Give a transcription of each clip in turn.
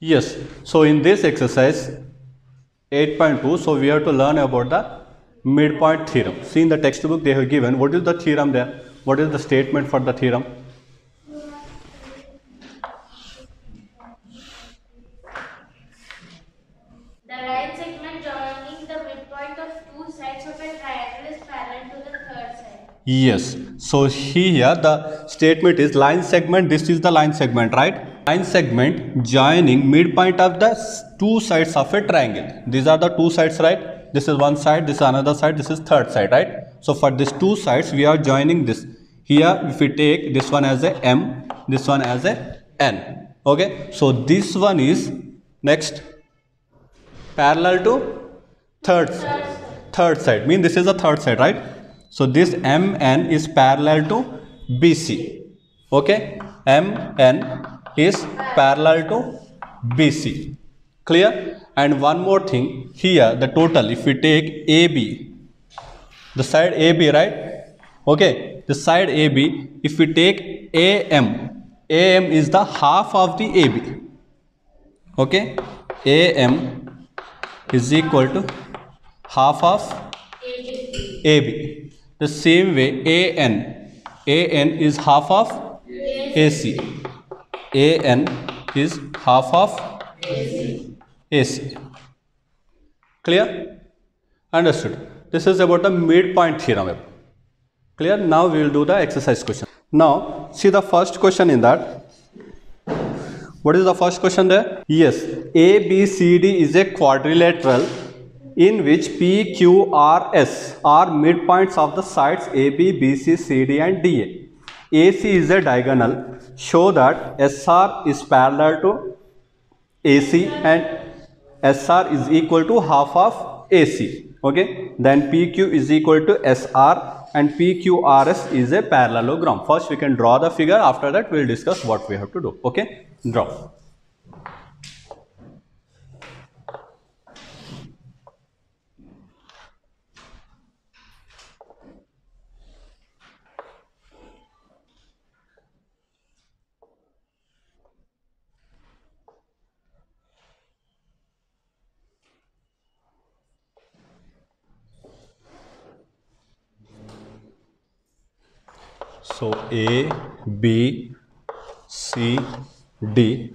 Yes, so in this exercise 8.2, so we have to learn about the midpoint theorem. See, in the textbook they have given what is the theorem there, what is the statement for the theorem. The line segment joining the midpoint of two sides of a triangle is parallel to the third side. Yes, so here the statement is line segment, this is the line segment, right? Line segment joining midpoint of the two sides of a triangle. These are the two sides, right? This is one side, this is another side, this is third side, right? So for these two sides we are joining this. Here if we take this one as a M, this one as a N. Okay, so this one is next parallel to third side, mean this is the third side, right? So this MN is parallel to BC. Okay, MN is parallel to BC. Clear? And one more thing, here the total, if we take AB, the side AB, right? Okay, the side AB, if we take AM, AM is the half of the AB. Okay, AM is equal to half of AB. The same way AN is half of AC. AN is half of AC. Clear? Understood. This is about the midpoint theorem. Clear? Now we will do the exercise question. Now see the first question in that. What is the first question there? Yes, ABCD is a quadrilateral in which P, Q, R, S are midpoints of the sides AB, BC, CD and DA. AC is a diagonal. Show that SR is parallel to AC and SR is equal to half of AC. Okay, then PQ is equal to SR and PQRS is a parallelogram. First we can draw the figure, after that we will discuss what we have to do. Okay, draw. So A, B, C, D,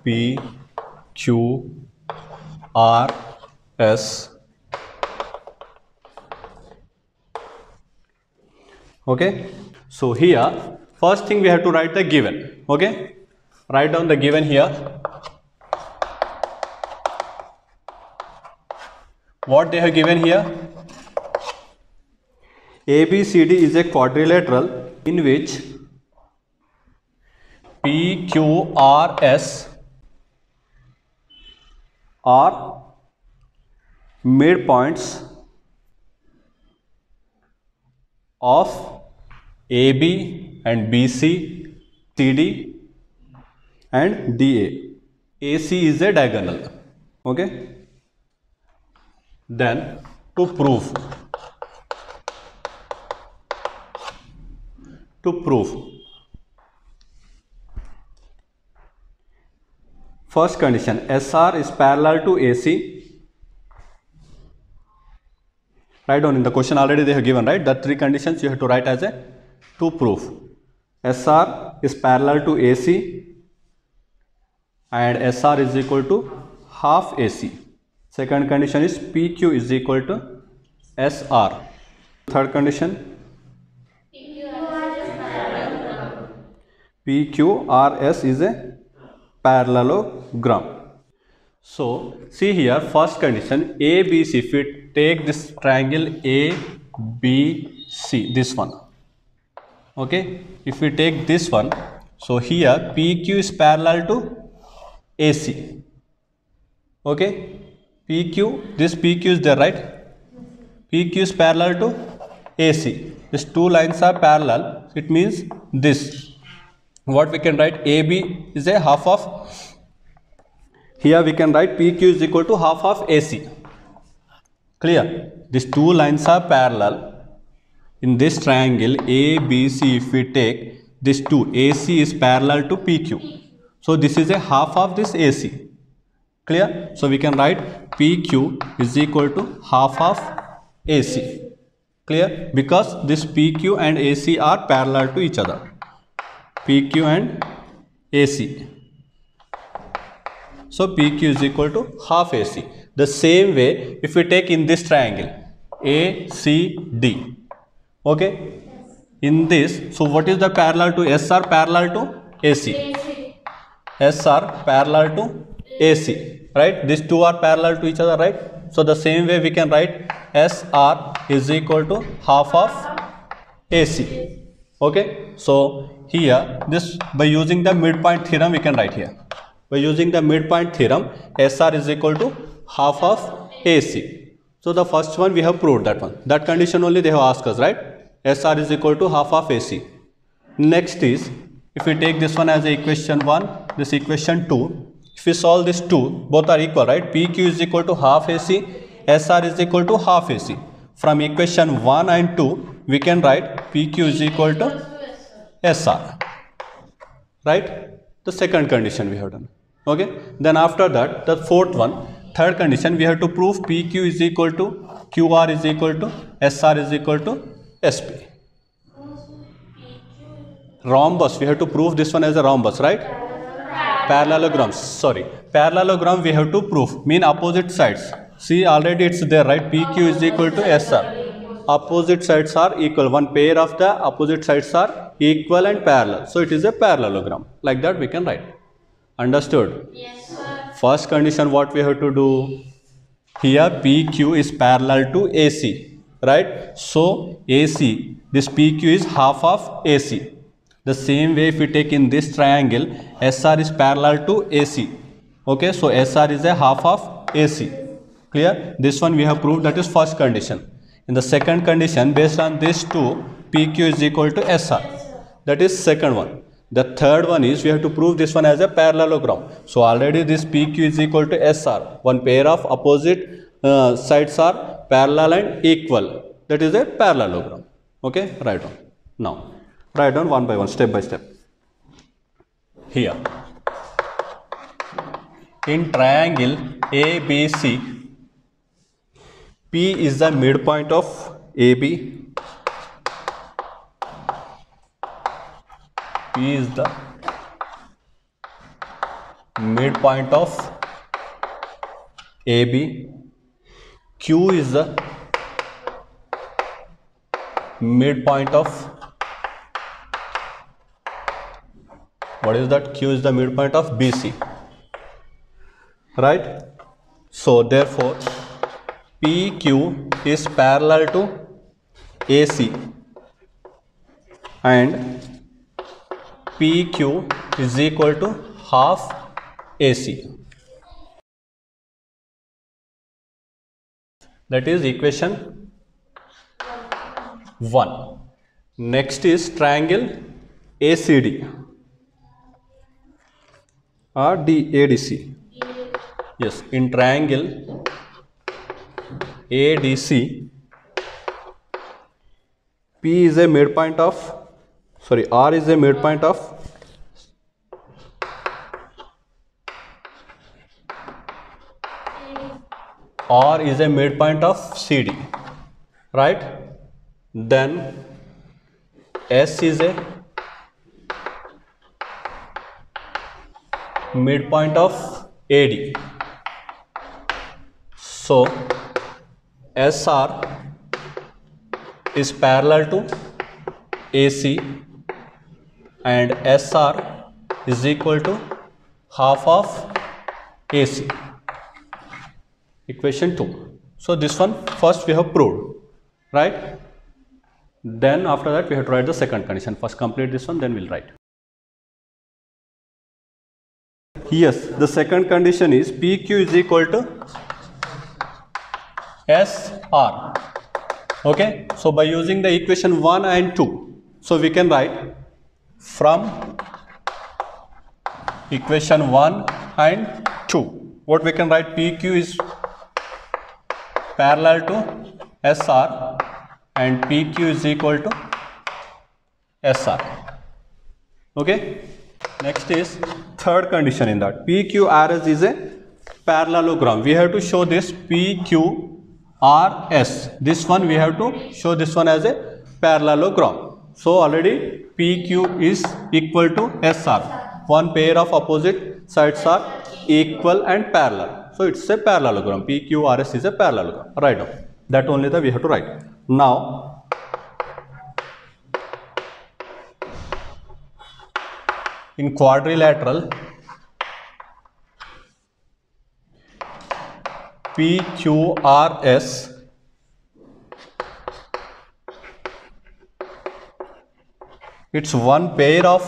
P, Q, R, S. Okay. So here first thing we have to write the given. Okay. Write down the given here. What they have given here? ABCD is a quadrilateral in which PQRS are midpoints of AB and BC, CD and DA. AC is a diagonal. Okay. Then to prove. First condition, SR is parallel to AC. Write down in the question, already they have given, right? The three conditions you have to write as a to prove. SR is parallel to AC and SR is equal to half AC. Second condition is PQ is equal to SR. Third condition, PQRS is a parallelogram. So see here, first condition ABC, if we take this triangle ABC, this one. Okay, if we take this one, so here PQ is parallel to AC. Okay, PQ, this PQ is there, right? PQ is parallel to AC. These two lines are parallel, it means this. What we can write, AB is a half of, here we can write PQ is equal to half of AC. Clear? These two lines are parallel. In this triangle ABC, if we take this two, AC is parallel to PQ. So this is a half of this AC. Clear? So we can write PQ is equal to half of AC. Clear? Because this PQ and AC are parallel to each other. PQ and AC. So PQ is equal to half AC. The same way if we take in this triangle ACD. Okay? In this, so what is the parallel to SR? Parallel to AC. SR parallel to AC, right? These two are parallel to each other, right? So the same way we can write SR is equal to half of AC. Okay? So here, this by using the midpoint theorem we can write here. By using the midpoint theorem, SR is equal to half of AC. So the first one we have proved that one. That condition only they have asked us, right? SR is equal to half of AC. Next is, if we take this one as a equation 1, this equation 2, if we solve this 2, both are equal, right? PQ is equal to half AC, SR is equal to half AC. From equation 1 and 2, we can write PQ is equal to SR. Right? The second condition we have done. Okay? Then after that, the fourth one, third condition, we have to prove PQ is equal to QR is equal to SR is equal to SP. Rhombus, we have to prove this one as a rhombus, right? Parallelograms, sorry. Parallelogram we have to prove, mean opposite sides. See, already it's there, right? PQ is equal to SR. Opposite sides are equal. One pair of the opposite sides are equal and parallel. So it is a parallelogram. Like that we can write. Understood? Yes, sir. First condition what we have to do? Here PQ is parallel to AC, right? So AC, this PQ is half of AC. The same way if we take in this triangle, SR is parallel to AC. Okay, so SR is a half of AC. Clear? This one we have proved, that is first condition. In the second condition, based on this two, PQ is equal to SR. That is second one. The third one is we have to prove this one as a parallelogram. So already this PQ is equal to SR. One pair of opposite sides are parallel and equal. That is a parallelogram. Okay, write down. Now, write down one by one, step by step. Here, in triangle ABC, P is the midpoint of AB. P is the midpoint of AB. Q is the midpoint of, what is that? Q is the midpoint of BC. Right? So therefore, PQ is parallel to AC and PQ is equal to half AC. That is equation 1. Next is triangle ACD or ADC. Yes, in triangle ADC, P is a midpoint of, sorry, R is a midpoint of R is a midpoint of CD, right? Then S is a midpoint of AD. So SR is parallel to AC and SR is equal to half of AC. Equation 2. So this one first we have proved, right? Then after that we have to write the second condition. First complete this one, then we'll write. Yes, the second condition is PQ is equal to SR. Okay, so by using the equation 1 and 2, so we can write from equation 1 and 2. What we can write? PQ is parallel to SR and PQ is equal to SR. Okay, Next is third condition in that PQRS is a parallelogram. We have to show this PQRS. This one we have to show this one as a parallelogram. So already PQ is equal to SR. One pair of opposite sides are equal and parallel. So it's a parallelogram. PQRS is a parallelogram. Write down. That only we have to write. Now in quadrilateral PQRS it's one pair of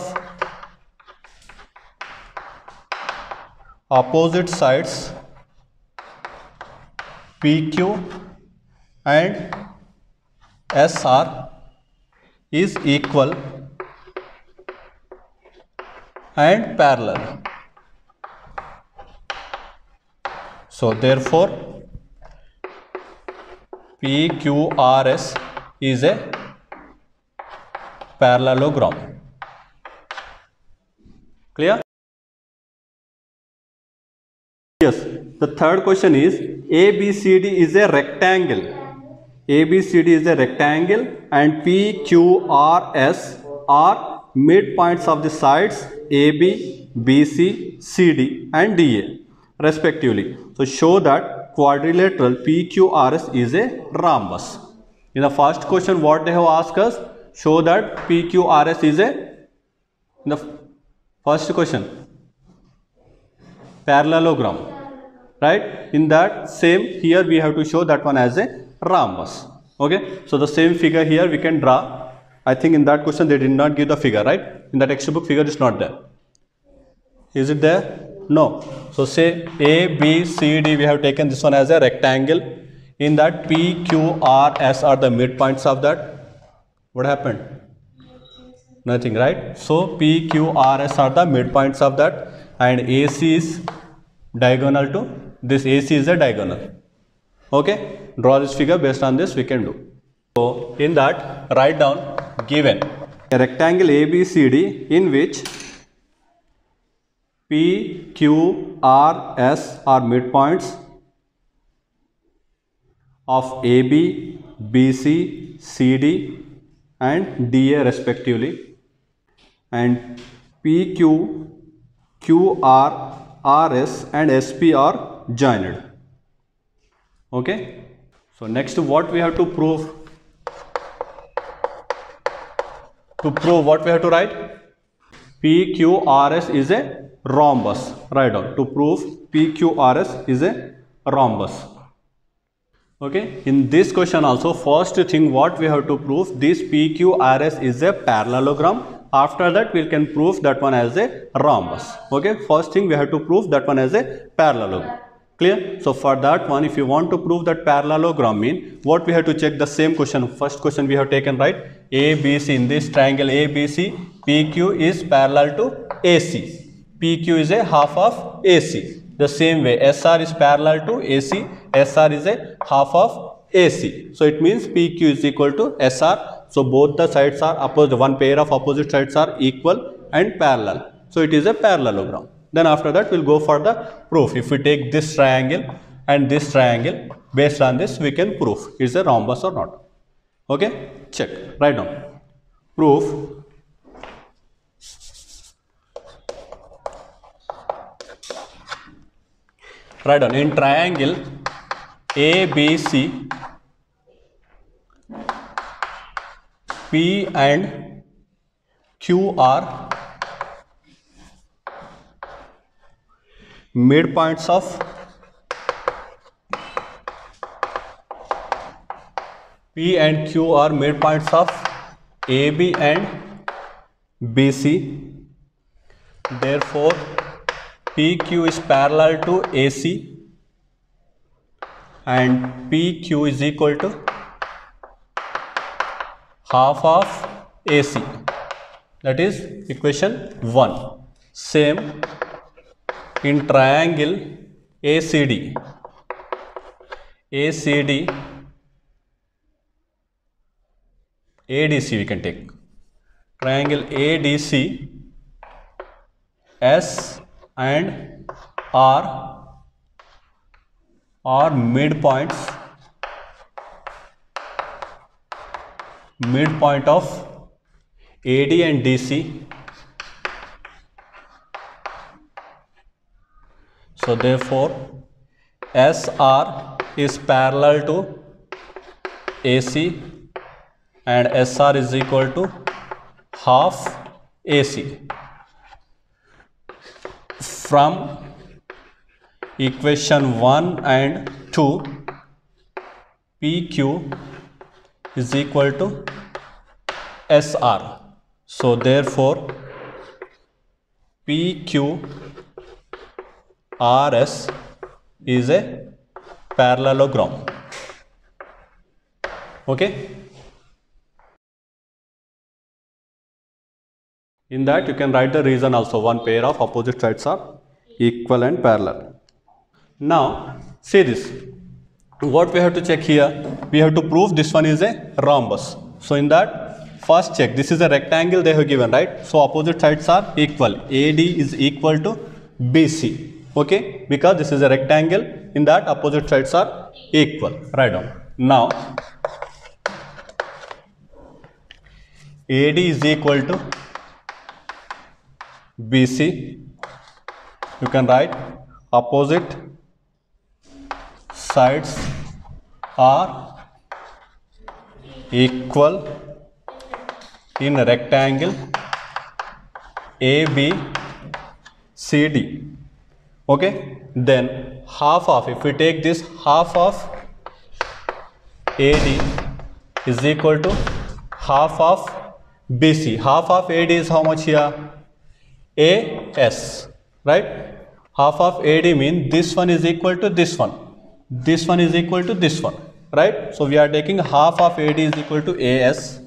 opposite sides PQ and SR is equal and parallel. So therefore PQRS is a parallelogram. Clear? Yes. The third question is ABCD is a rectangle. ABCD is a rectangle and PQRS are midpoints of the sides AB, BC, CD and DA respectively. So show that quadrilateral PQRS is a rhombus. In the first question what they have asked us, show that PQRS is a, in the first question, parallelogram, right? In that same here we have to show that one as a rhombus. Okay, so the same figure here we can draw. I think in that question they did not give the figure, right? In the textbook figure is not there. Is it there? No. So say A, B, C, D, we have taken this one as a rectangle. In that P, Q, R, S are the midpoints of that. What happened? Nothing, right? So P, Q, R, S are the midpoints of that and AC is diagonal to this. AC is a diagonal. Okay? Draw this figure. Based on this we can do. So in that write down given a rectangle ABCD in which P, Q, R, S are midpoints of AB, BC, CD and DA respectively, and PQ, QR, RS and SP are joined. Okay. So next what we have to prove? To prove what we have to write? PQRS is a rhombus. Write down. To prove PQRS is a rhombus. Okay. In this question also, first thing what we have to prove, this PQRS is a parallelogram. After that we can prove that one as a rhombus. Okay. First thing we have to prove that one as a parallelogram. Clear? So for that one, if you want to prove that parallelogram mean, what we have to check? The same question. First question we have taken, right? ABC, in this triangle ABC, PQ is parallel to AC. PQ is a half of AC. The same way SR is parallel to AC, SR is a half of AC. So it means PQ is equal to SR. So both the sides are opposite, one pair of opposite sides are equal and parallel. So it is a parallelogram. Then after that we'll go for the proof. If we take this triangle and this triangle, based on this we can prove is a rhombus or not. Okay, check. Write down. Proof write down in triangle ABC, P and Q are midpoints of P and Q are midpoints of AB and BC. Therefore, PQ is parallel to AC and PQ is equal to half of AC. That is equation 1. Same in triangle ACD. ADC we can take. Triangle ADC, S and R are midpoint of AD and DC. So therefore SR is parallel to AC and SR is equal to half AC. From equation 1 and 2, PQ is equal to SR. So therefore PQRS is a parallelogram. Okay. In that you can write the reason also. One pair of opposite sides are equal and parallel. Now see this. What we have to check here? We have to prove this one is a rhombus. So in that, first check, this is a rectangle they have given, right? So opposite sides are equal. AD is equal to BC. Okay, because this is a rectangle, in that opposite sides are equal. Write down. Now AD is equal to BC. You can write opposite sides are equal in rectangle ABCD. Okay, then half of, if we take this, half of AD is equal to half of BC. Half of AD is how much here? AS, right? Half of AD means this one is equal to this one. This one is equal to this one, right? So we are taking half of AD is equal to AS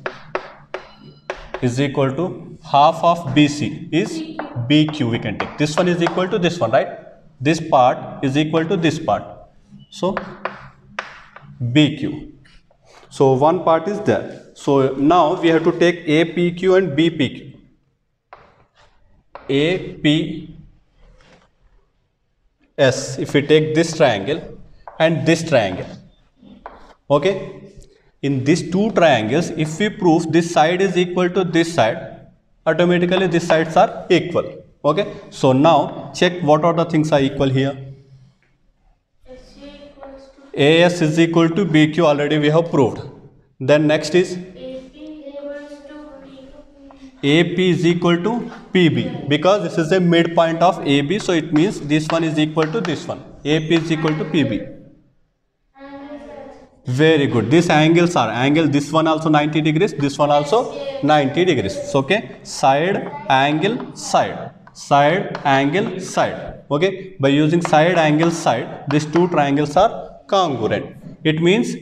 is equal to half of BC is BQ. We can take this one is equal to this one, right? This part is equal to this part. So BQ. So one part is there. So now we have to take APQ and BPQ. APS, if we take this triangle and this triangle, okay, in these two triangles, if we prove this side is equal to this side, automatically these sides are equal. Okay, so now check what are the things are equal here. AS is equal to BQ, already we have proved. Then next is AP is equal to PB, because this is a midpoint of AB, so it means this one is equal to this one. AP is equal to PB. Very good. These angles are this one also 90 degrees, this one also 90 degrees. So, okay, side, angle, side, side, angle, side. Okay, by using side, angle, side, these two triangles are congruent. It means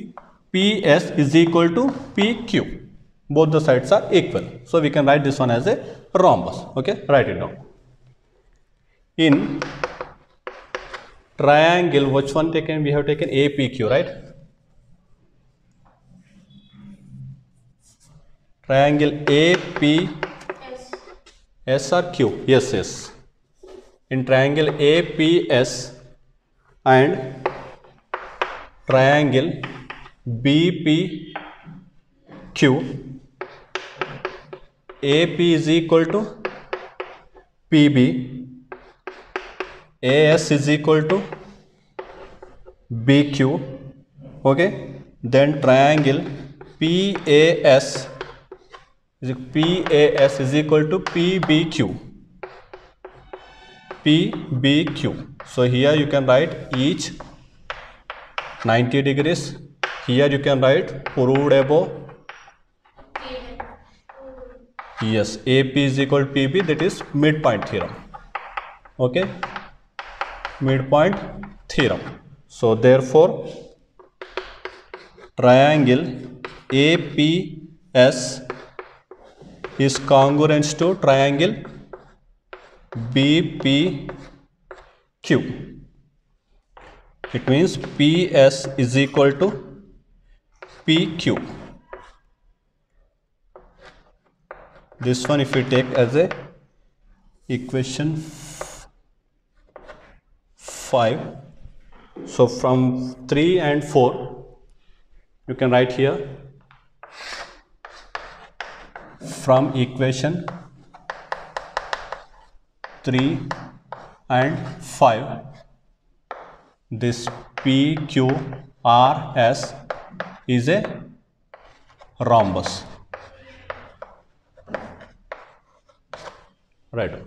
PS is equal to PQ. Both the sides are equal. So we can write this one as a rhombus. Okay, write it down. In triangle, which one taken? We have taken APQ, right? Triangle APS or Q? Yes, yes. In triangle APS and triangle BPQ, AP is equal to PB, AS is equal to BQ, okay. Then triangle PAS is equal to PBQ. So here you can write each 90 degrees. Here you can write proved above. Yes, AP is equal to PB, that is midpoint theorem. Okay, midpoint theorem. So therefore triangle APS is congruent to triangle BPQ. It means PS is equal to PQ. This one if we take as a equation 5. So from 3 and 4 you can write here, from equation 3 and 5 this PQRS is a rhombus, right?